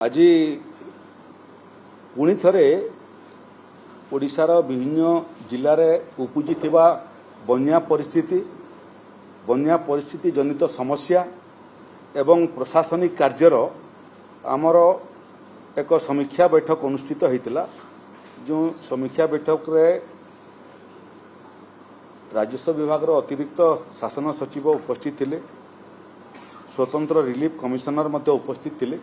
আজি पुणी थरे ओडिशार विभिन्न जिले उपजी बन्या परिस्थिति जनित समस्या एवं प्रशासनिक कार्यर आमर एक समीक्षा बैठक अनुष्ठित होता जो समीक्षा बैठक रे राजस्व विभाग अतिरिक्त शासन सचिव उपस्थित थिले, स्वतंत्र रिलीफ कमिशनर मध्य उपस्थित थिले,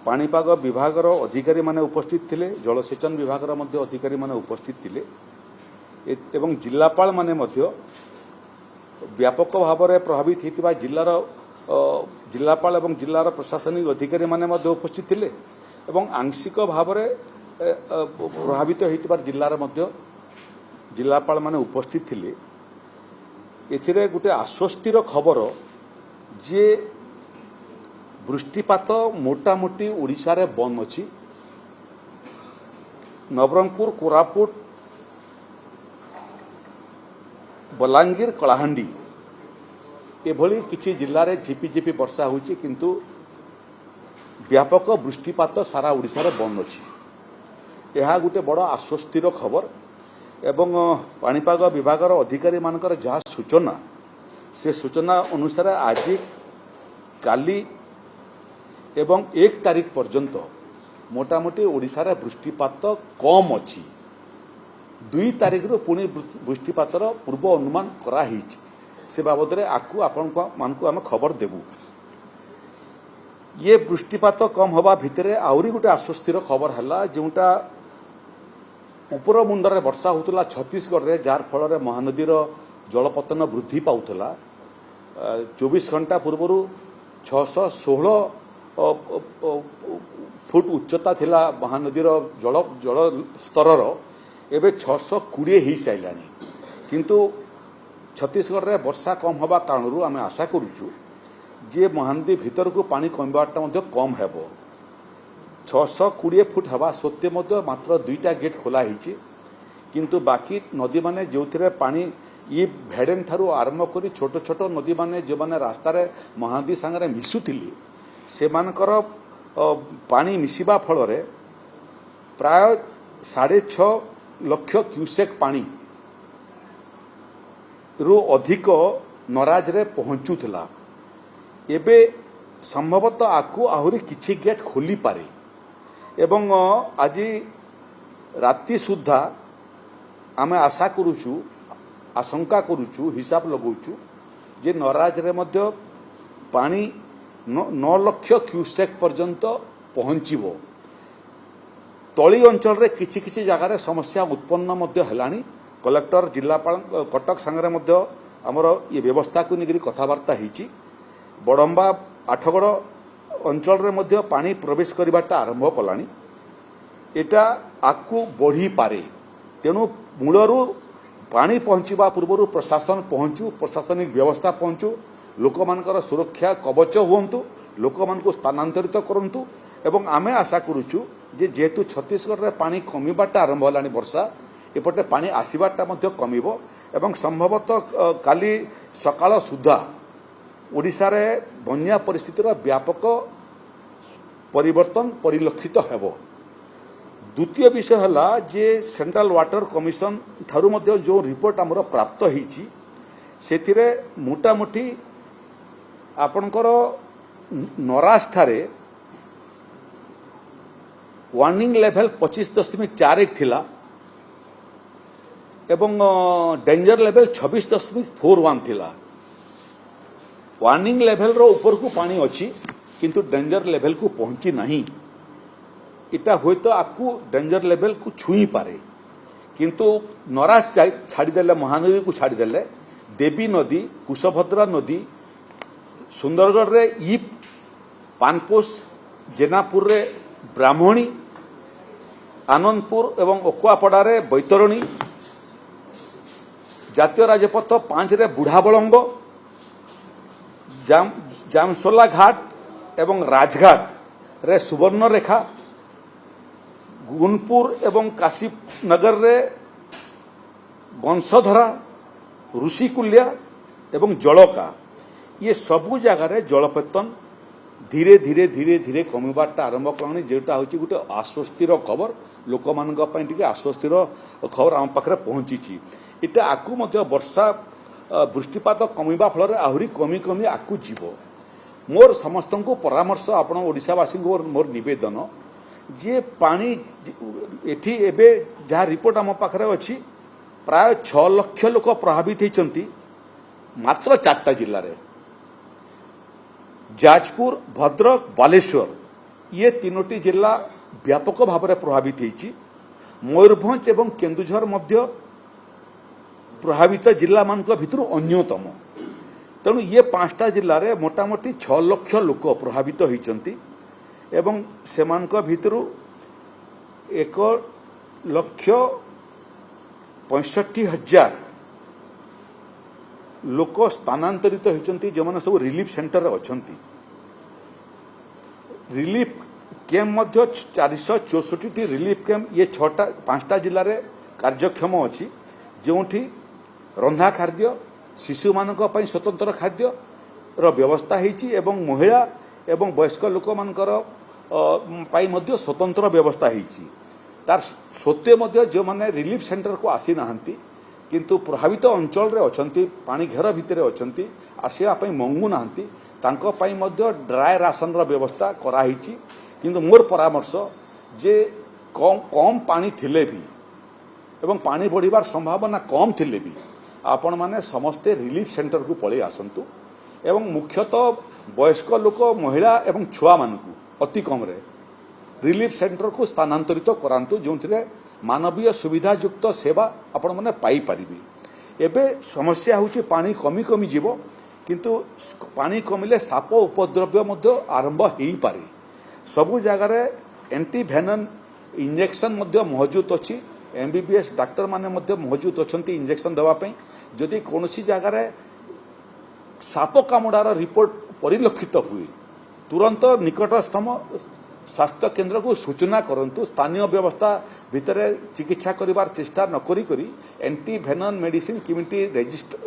पाणीपाग विभाग अधिकारी माने उपस्थित थिले, जलसेचन विभाग मध्य अधिकारी माने उपस्थित थिले एवं जिलापाल माने मध्य व्यापक भाव में प्रभावित होता जिलार जिलापाल एवं जिलार प्रशासनिक अधिकारी माने मध्य उपस्थित थिले एवं आंशिक भाव में प्रभावित होता जिलार मध्य जिलापाल माने उपस्थित थिले। एथिरे गुटे आश्वस्तिर खबर जे वृष्टिपात मोटामोटी ओडिशा रे बंद अछि। नवरंगपुर, कोरापुट, बलांगीर, कलाहांडी एभली किछि जिल्ला रे झिपिझिपि वर्षा होछि किंतु व्यापक वृष्टिपात सारा ओडिशा रे बंद अछि। यह गोटे बड़ आश्वस्तिर खबर एवं पाणीपाग विभाग अधिकारी मानकर जहाँ सूचना से सूचना अनुसार आज काली एवं 1 तारीख पर्यंत मोटामोटी ओडिशा रे वृष्टिपात कम अछि। 2 तारीख रु पुणी वृष्टिपातर पूर्व अनुमान करा हिच से बाबद रे आकु आपन मानकु हम खबर देबु। ये वृष्टिपात कम हवा भितरे आउरी गोटे आश्वस्तिर खबर हला जोटा उपर मुंडरे वर्षा होतला छत्तीसगढ़ रे जार फल रे महानदी रो जलपतन वृद्धि पाउतला। 24 घंटा पूर्व 616 फुट उच्चता थिला महानदी रो जल स्तर रो एबे 620 ही साइलानी किंतु छत्तीसगढ़ रे वर्षा कम हवा कारणरू आमे आशा करूछु जे महानदी भीतर को पानी कमबाटा मध्ये कम हेबो। 620 फुट हवा सत्य मध्य मात्र 2टा गेट खोला हिची किंतु बाकी नदी माने जोथिरे पानी ये भेडेन ठारू आरंभ करी छोट छोट नदी माने जो माने रास्ता रे महानदी संगे मिसुथिली से मानकर पानी मिसिबा फल रे प्राय 6.5 लाख क्यूसेक पानी रो अधिक नराज रे पहुंचुथला। एबे संभवतः आकु आहुरी किछि गेट खोली पारे एवं आज राति सुधा आमे आशा करूछु आशंका करूछु हिसाब लगाउछु जे नराज रे मध्य पानी 9 लाख क्यूसेक पर्यंत पहुंचीबो। तली अंचल रे किछि किछि जगह रे समस्या उत्पन्न मध्य हेलानी। कलेक्टर जिलापाल कटक संगे मध्य हमर ये व्यवस्था को निगरी कथावार्ता हिची। बड़म्बा आठगड़ अंचल रे मध्य पानी प्रवेश करबाटा आरंभ कलानी। एटा आकु बढ़ी पारे तेणु मूलरू पानी पहुंचवा पूर्व प्रशासन पहुंचू, प्रशासनिक व्यवस्था पहुंचू, लोक मानकर सुरक्षा कवच हुंतु, लोक मानकु स्थानांतरित करंतु एवं आमे आशा करूछु जे जेतु छत्तीसगढ़ रे पानी कमिबाटा आरंभ हलानी वर्षा एपटे पानी आसीबाटा मध्य कमिबो एवं संभवतः काली सकाळ सुधा ओडिशा रे बन्या परिस्थितिर व्यापक परिवर्तन परिलक्षित हेबो। द्वितीय विषय हला जे सेंट्रल वाटर कमिशन ठारू मध्य जो रिपोर्ट हमर प्राप्त हिची सेथिरे मोटामोटी आपनकर नराज ठारे वार्निंग लेवल 25.41 थिला एवं डेंजर लेवल 26.41 थिला। वार्निंग लेवल रो ऊपर को पानी अच्छी किंतु डेंजर लेवल को पहुंची नहीं। इटा हुए तो आपको डेंजर लेवल को छुई पारे किंतु नराज छाड़ीदेले महानदी को छाड़ीदेले देवी नदी, कुशभद्रा नदी, सुंदरगढ़ रे ईप, पानपोस, जेनापुर रे ब्राह्मणी, आनंदपुर एवं ओकुआपड़ा रे बैतरणी, जातीय राजपथ 5 रे बुढ़ाबलंग, जामसोला घाट एवं राजघाट रे सुवर्ण रेखा, गुनपुर एवं काशीनगर रे वंशधरा, ऋषिकुल्या एवं जलका ये सबु जगार जलपतन धीरे धीरे धीरे धीरे कमिबाटा आरंभ कलानी जेटा हूँ गोटे आश्वस्तिर खबर लोक मान आश्वस्तिर खबर आम पाखे पहुंची इटा आकु मध्य वर्षा वृष्टिपात कमिबा फल आहरी कमी कमी आकु जीव मोर समस्त को परामर्श आपण ओडिशावासी को मोर निवेदन जे पानी एठी एबे जहाँ रिपोर्ट आम पाखे अच्छी प्राय 6 लाख लोक प्रभावित होती मात्र 4टा जिले में जाजपुर भद्रक बालेश्वर ये 3टी जिला व्यापक भाव में प्रभावित होती मयूरभंज एवं केन्दुझर मध्य प्रभावित जिला मान भितर अन्यतम तेणु ये 5टा जिले में मोटामोटी 6 लाख लोक प्रभावित होती एवं सेमान भितर 1,65,000 लोक स्थानांतरित होती जो मैंने सब रिलीफ सेंटर अच्छा रिलीफ कैम्प मध्य 464 रिलीफ कैम्प ये 5टा जिले में कार्यक्षम अच्छी जो रंधा खाद्य शिशु मान स्वतंत्र खाद्य व्यवस्था होती एवं महिला एवं वयस्क लोक मानकर मध्य स्वतंत्र व्यवस्था होती तार सत्वे जो मैंने रिलीफ सेंटर को आसी नाहंती किंतु प्रभावित अंचल रे अछंती पानी घेर भितर अछंती आसिया पई मंगु नाहंती तांको पई मध्य ड्राई राशन रो व्यवस्था कराहीची किंतु मोर परामर्श जे कम पानी थिले भी एवं पानी बढ़िबार संभावना कम थिले भी आपण माने समस्ते रिलीफ सेंटर को पळे आसंतु एवं मुख्यतः वयस्क लोक महिला एवं छुआ मानकु अति कम रे रिलीफ सेंटर को स्थानांतरित करांतु जोंथिरे मानवीय सुविधा युक्त सेवा आपण माने पाई परिबे एबे समस्या होची पानी कमी कमी जीव किंतु पानी कमिले साप उपद्रव्य मध्य आरंभ हेई पारे सबु जगह रे एंटी भेनन इंजेक्शन मध्य मौजूद अछि एमबीबीएस डॉक्टर माने मध्य मौजूद अछंती इंजेक्शन देवा पई जदि कोनोसी जगह रे साप कामुडार रिपोर्ट परिलक्षित हुए तुरंत निकटस्थम स्वास्थ्य केंद्र को सूचना करंतु स्थानीय व्यवस्था भितर चिकित्सा करिवार चेष्टा न करी करी एंटी भेनन मेडिसिन किमिटी रेजिस्टर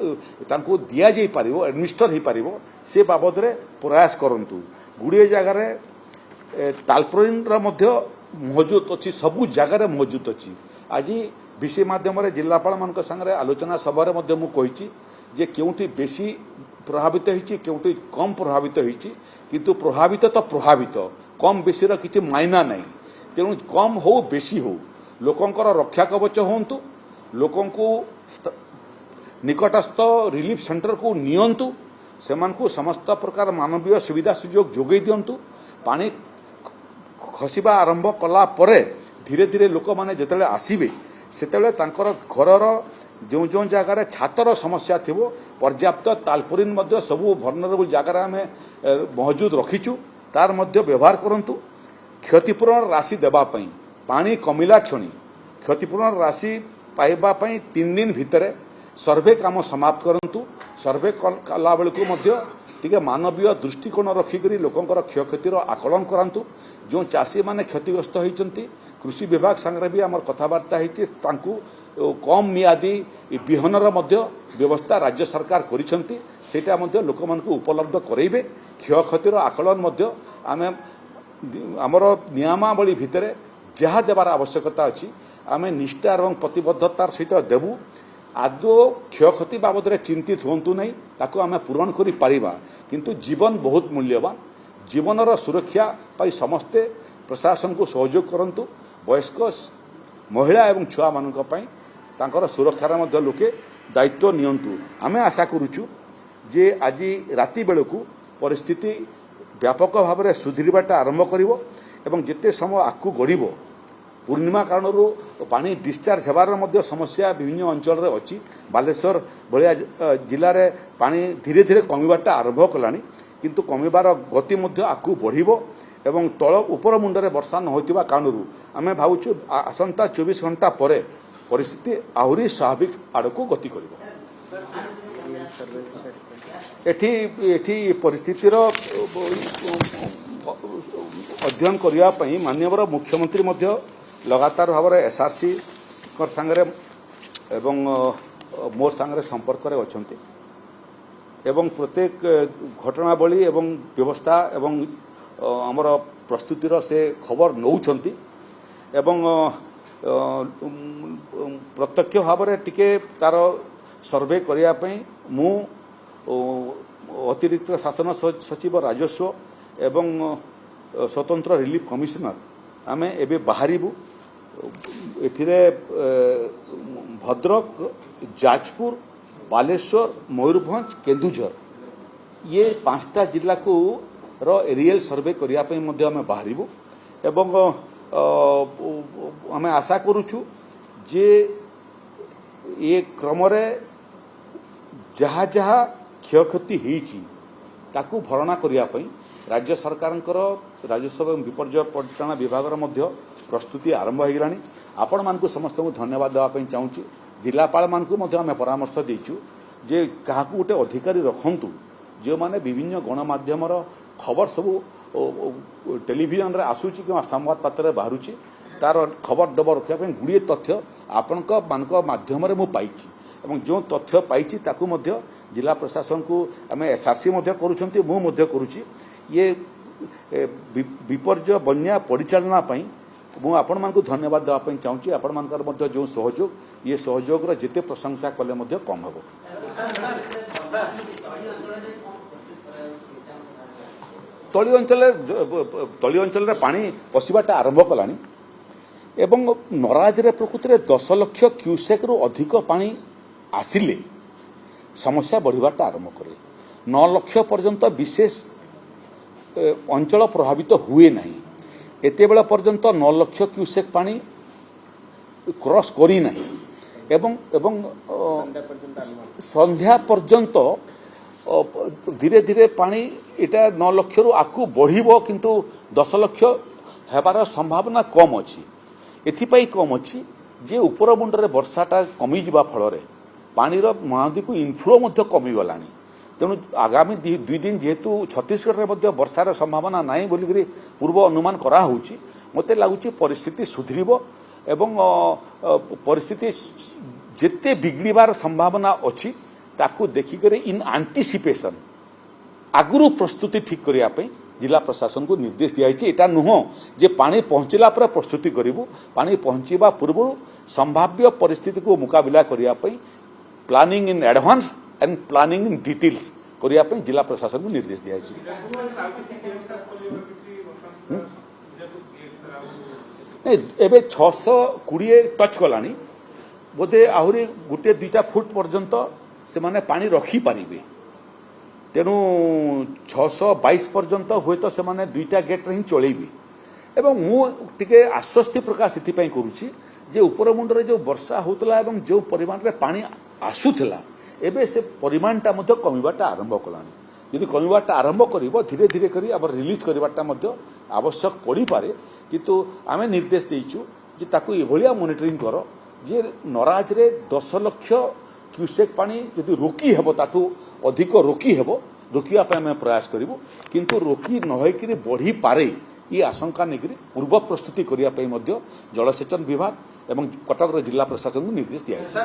तांको दिया जाई पारिबो एडमिनिस्टर ही पारिबो से बाबद रे प्रयास करंतु गुड़िए जगह रे तालप्रोइन रा मध्य मौजूद अछि सबु जगह रे मौजूद अछि आज विषय माध्यम रे जिल्लापाल मान संगे आलोचना सभा रे मध्य मु कहिछि जे केउठी बेसी प्रभावित होइछि केउठी कम प्रभावित होइछि किंतु प्रभावित तो प्रभावित कम बेसी रा किछि मायना नहीं तेणु कम हो बेसी हो लोकंकर रक्षा कवच होंतु लोकंकु निकटस्थ रिलीफ सेंटर को नियंतु सेमानकु समस्त प्रकार मानवीय सुविधा सुयोग जोगै दियंतु पानी खसिबा आरंभ कला परे धीरे धीरे लोक माने जेतेले आसीबे सेतेले तांकर घरर जो जो जगार छातर समस्या थिबो पर्याप्त तालपुरिन मध्य सबु भर्नरेबल जगार आम मौजूद रखीचु तार मध्य व्यवहार करंतु क्षतिपूरण राशि देबा पई पानी कमिला क्षणी क्षतिपूरण राशि पाइबा पई 3 दिन भितर सर्वे काम समाप्त करंतु सर्वे कला बेलकु मध्य टिके मानवीय दृष्टिकोण रखिकरी लोकंकर क्षयक्षतिर आकलन करांतु जो चाषी माने क्षतिग्रस्त होइचंती कृषि विभाग संगे भी आमर कथबार्ता होइछि तांकु कम मियादी बिहनर मध्य व्यवस्था राज्य सरकार करिसंती सेटा मध्य लोक मानकु उपलब्ध करैबे क्षयक्षतिर आकलन मध्य आमे आमर नियमावली भितरे जहाँ देवार आवश्यकता अछि आमे निष्ठा एवं प्रतिबद्धतार सहित देबु आदौ क्षयक्षति बाबद रे चिंतित होंतु नहीं ताको आमे पूरण करि पारिबा किंतु जीवन बहुत मूल्यवान जीवनर सुरक्षा पाई समस्ते प्रशासन को सहयोग करंतु वयस्क महिला एवं छुआ मानक पई तांकर सुरक्षार मध्य लोके दायित्व नियंतु आमे आशा करूछु जे आज राति बेलकु परिस्थिति व्यापक भाव में सुधरिबाटा आरंभ करिवो एवं जेते समय आकु गड़िबो पूर्णिमा कारणरू पानी डिस्चार्ज हेबार मध्य समस्या विभिन्न अंचल रे अछि बालेश्वर भलिया जिल्ला रे पानी धीरे धीरे कमिबाटा आरंभ कलानी किंतु कमिबार गति मध्य आकु बढ़िबो एवं तल ऊपर मुंडरे वर्षा न होतिबा कारणरू आमे भाबुछु आसंता 24 घंटा परे परिस्थिति आहुरी स्वाभाविक आड़को गति करिवो एठी परिस्थितिर अध्ययन करिया पई माननीय मुख्यमंत्री मध्य लगातार भाव में एसआरसी सांगरे एवं मोर सांगरे संपर्क रे अछंती एवं प्रत्येक घटनावली एवं व्यवस्था एवं ଆମର ପ୍ରସ୍ତୁତିର ସେ ଖବର ନେଉଛନ୍ତି ଏବଂ ପ୍ରତ୍ୟକ୍ଷ ଭାବରେ ଟିକେ ତାର ସର୍ଭେ କରିବା ପାଇଁ ମୁଁ ଅତିରିକ୍ତ ଶାସନ ସଚିବ ରାଜସ୍ୱ ଏବଂ ସ୍ୱତନ୍ତ୍ର ରିଲିଫ୍ କମିଶନର ଆମେ ଏବେ ବାହାରିବୁ ଏଥିରେ ଭଦ୍ରକ ଯାଜପୁର ବାଲେଶ୍ୱର ମୟୂରଭଞ୍ଜ କେନ୍ଦୁଝର ये 5टा जिल्लाକୁ ର ଏରିଆଲ ସର୍ଭେ କରିବା ପାଇଁ ମଧ୍ୟ ଆମେ ବାହାରିବୁ ଏବଂ ଆମେ ଆଶା କରୁଛୁ ଯେ ଏ କ୍ରମରେ ଯାହା ଯାହା କ୍ଷୟକ୍ଷତି ହେଇଛି ତାକୁ ଭରଣା କରିବା ପାଇଁ ରାଜ୍ୟ ସରକାରଙ୍କର ରାଜସ୍ୱ ଏବଂ ବିପର୍ଯ୍ୟୟ ପରିଚାଳନା ବିଭାଗର ମଧ୍ୟ ପ୍ରସ୍ତୁତି ଆରମ୍ଭ ହୋଇଗଲାଣି ଆପଣମାନଙ୍କୁ ସମସ୍ତଙ୍କୁ ଧନ୍ୟବାଦ ଦେବା ପାଇଁ ଚାହୁଁଛି ଜିଲ୍ଲାପାଳମାନଙ୍କୁ ମଧ୍ୟ ଆମେ ପରାମର୍ଶ ଦେଇଛୁ ଯେ କାହାକୁ ଗୋଟେ ଅଧିକାରୀ ରଖନ୍ତୁ ଯେଉଁମାନେ ବିଭିନ୍ନ ଗଣମାଧ୍ୟମର ଖବର ସବୁ ଟେଲିଭିଜନରେ ଆସୁଛି କିମ୍ବା ସମ୍ବାଦପତ୍ରରେ ବାହାରୁଛି ତାର ଖବର ଡବର ରଖିବା ପାଇଁ ଗୁଡ଼ିଏ ତଥ୍ୟ ଆପଣଙ୍କ ମାଧ୍ୟମରେ ମୁଁ ପାଇଛି ଏବଂ ଯେଉଁ ତଥ୍ୟ ପାଇଛି ତାକୁ ମଧ୍ୟ ଜିଲ୍ଲା ପ୍ରଶାସନକୁ ଆମେ ଏସ୍ଆର୍ସି ମଧ୍ୟ କରୁଛନ୍ତି ମୁଁ ମଧ୍ୟ କରୁଛି ଇଏ ବିପର୍ଯ୍ୟୟ ବନ୍ୟା ପରିଚାଳନା ପାଇଁ ମୁଁ ଆପଣମାନଙ୍କୁ ଧନ୍ୟବାଦ ଦେବା ପାଇଁ ଚାହୁଁଛି ଆପଣମାନଙ୍କର ମଧ୍ୟ ଯେଉଁ ସହଯୋଗ ଇଏ ସହଯୋଗର ଯେତେ ପ୍ରଶଂସା କଲେ ମଧ୍ୟ କମ୍ ହେବ ତଳି ଅଞ୍ଚଳରେ ପାଣି ପଶିବାଟା ଆରମ୍ଭ କଲାଣି ଏବଂ ନରାଜରେ ପ୍ରକୃତିରେ 10 ଲକ୍ଷ କ୍ୟୁସେକରୁ ଅଧିକ ପାଣି ଆସିଲେ ସମସ୍ୟା ବଢ଼ିବାଟା ଆରମ୍ଭ କରେ 9 ଲକ୍ଷ ପର୍ଯ୍ୟନ୍ତ ବିଶେଷ ଅଞ୍ଚଳ ପ୍ରଭାବିତ ହୁଏ ନାହିଁ ଏତେବେଳେ ପର୍ଯ୍ୟନ୍ତ 9 ଲକ୍ଷ କ୍ୟୁସେକ ପାଣି କ୍ରସ୍ କରିନାହିଁ ଏବଂ ସନ୍ଧ୍ୟା ପର୍ଯ୍ୟନ୍ତ ଧୀରେ ଧୀରେ ପାଣି এটা 9 ଲକ୍ଷରୁ ଆକୁ ବଢ଼ିବ କିନ୍ତୁ 10 ଲକ୍ଷ ହେବାର ସମ୍ଭାବନା କମ୍ ଅଛି ଏଥିପାଇଁ କମ୍ ଅଛି ଯେ ଉପର ମୁଣ୍ଡରେ ବର୍ଷାଟା କମିଯିବା ଫଳରେ ପାଣିର ମହାନଦୀକୁ ଇନଫ୍ଲୋ ମଧ୍ୟ କମିଗଲାଣି ତେଣୁ ଆଗାମୀ 2 ଦିନ ଯେହେତୁ ଛତିଶଗଡ଼ରେ ମଧ୍ୟ ବର୍ଷାର ସମ୍ଭାବନା ନାହିଁ ବୋଲିକରି ପୂର୍ବ ଅନୁମାନ କରାହେଉଛି ମୋତେ ଲାଗୁଛି ପରିସ୍ଥିତି ସୁଧରିବ ଏବଂ ପରିସ୍ଥିତି ଯେତେ ବିଗିଡ଼ିବାର ସମ୍ଭାବନା ଅଛି ତାକୁ ଦେଖିକରି ଇନ୍ ଆଣ୍ଟିସିପେସନ୍ ଆଗରୁ ପ୍ରସ୍ତୁତି ଠିକ୍ କରିବା ପାଇଁ ଜିଲ୍ଲା ପ୍ରଶାସନକୁ ନିର୍ଦ୍ଦେଶ ଦିଆଯାଇଛି ଏଟା ନୁହଁ ଯେ ପାଣି ପହଞ୍ଚିଲା ପରେ ପ୍ରସ୍ତୁତି କରିବୁ ପାଣି ପହଞ୍ଚିବା ପୂର୍ବରୁ ସମ୍ଭାବ୍ୟ ପରିସ୍ଥିତିକୁ ମୁକାବିଲା କରିବା ପାଇଁ planning in advance and planning in details କରିବା ପାଇଁ ଜିଲ୍ଲା ପ୍ରଶାସନକୁ ନିର୍ଦ୍ଦେଶ ଦିଆଯାଇଛି ଏବେ 620 ଟଚ୍ କଲାଣି ବୋଧେ ଆହୁରି 1-2 ଫୁଟ ପର୍ଯ୍ୟନ୍ତ ସେମାନେ ପାଣି ରଖିପାରିବେ ତେଣୁ 622 ପର୍ଯ୍ୟନ୍ତ ହୁଏତ ସେମାନେ 2ଟା ଗେଟ୍ରେ ହିଁ ଚଳେଇବେ ଏବଂ ମୁଁ ଟିକେ ଆଶ୍ୱସ୍ତି ପ୍ରକାଶ ଏଥିପାଇଁ କରୁଛି ଯେ ଉପର ମୁଣ୍ଡରେ ଯେଉଁ ବର୍ଷା ହେଉଥିଲା ଏବଂ ଯେଉଁ ପରିମାଣରେ ପାଣି ଆସୁଥିଲା ଏବେ ସେ ପରିମାଣଟା ମଧ୍ୟ କମିବାଟା ଆରମ୍ଭ କଲାଣି ଯଦି କମିବାଟା ଆରମ୍ଭ କରିବ ଧୀରେ ଧୀରେ କରି ଆମର ରିଲିଜ୍ କରିବାଟା ମଧ୍ୟ ଆବଶ୍ୟକ ପଡ଼ିପାରେ କିନ୍ତୁ ଆମେ ନିର୍ଦ୍ଦେଶ ଦେଇଛୁ ଯେ ତାକୁ ଏଭଳିଆ ମନିଟରିଂ କର ଯେ ନରାଜରେ 10 ଲକ୍ଷ କ୍ୟୁସେକ୍ ପାଣି ଯଦି ରୋକି ହେବ ତାଠୁ ଅଧିକ ରୋକି ହେବ ରୋକିବା ପାଇଁ ଆମେ ପ୍ରୟାସ କରିବୁ କିନ୍ତୁ ରୋକି ନ ହୋଇକରି ବଢ଼ିପାରେ ଏ ଆଶଙ୍କା ନେଇକରି ପୂର୍ବ ପ୍ରସ୍ତୁତି କରିବା ପାଇଁ ମଧ୍ୟ ଜଳସେଚନ ବିଭାଗ ଏବଂ କଟକର ଜିଲ୍ଲା ପ୍ରଶାସନକୁ ନିର୍ଦ୍ଦେଶ ଦିଆଯାଇଛି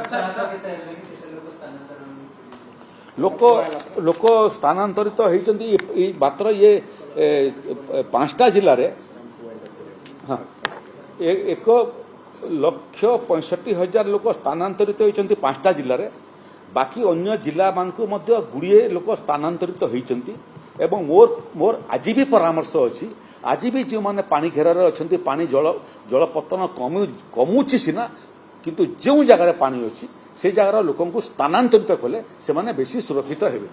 ଲୋକ ସ୍ଥାନାନ୍ତରିତ ହୋଇଛନ୍ତି ମାତ୍ର ଇଏ 5ଟା ଜିଲ୍ଲାରେ 1,65,000 ଲୋକ ସ୍ଥାନାନ୍ତରିତ ହୋଇଛନ୍ତି 5ଟା ଜିଲ୍ଲାରେ ବାକି ଅନ୍ୟ ଜିଲ୍ଲାମାନଙ୍କୁ ମଧ୍ୟ ଗୁଡ଼ିଏ ଲୋକ ସ୍ଥାନାନ୍ତରିତ ହୋଇଛନ୍ତି ଏବଂ ମୋର ଆଜି ବି ପରାମର୍ଶ ଅଛି ଆଜି ବି ଯେଉଁମାନେ ପାଣି ଘେରରେ ଅଛନ୍ତି ପାଣି ଜଳପତନ କମୁଛି ସିନା କିନ୍ତୁ ଯେଉଁ ଜାଗାରେ ପାଣି ଅଛି ସେ ଜାଗାର ଲୋକଙ୍କୁ ସ୍ଥାନାନ୍ତରିତ କଲେ ସେମାନେ ବେଶୀ ସୁରକ୍ଷିତ ହେବେ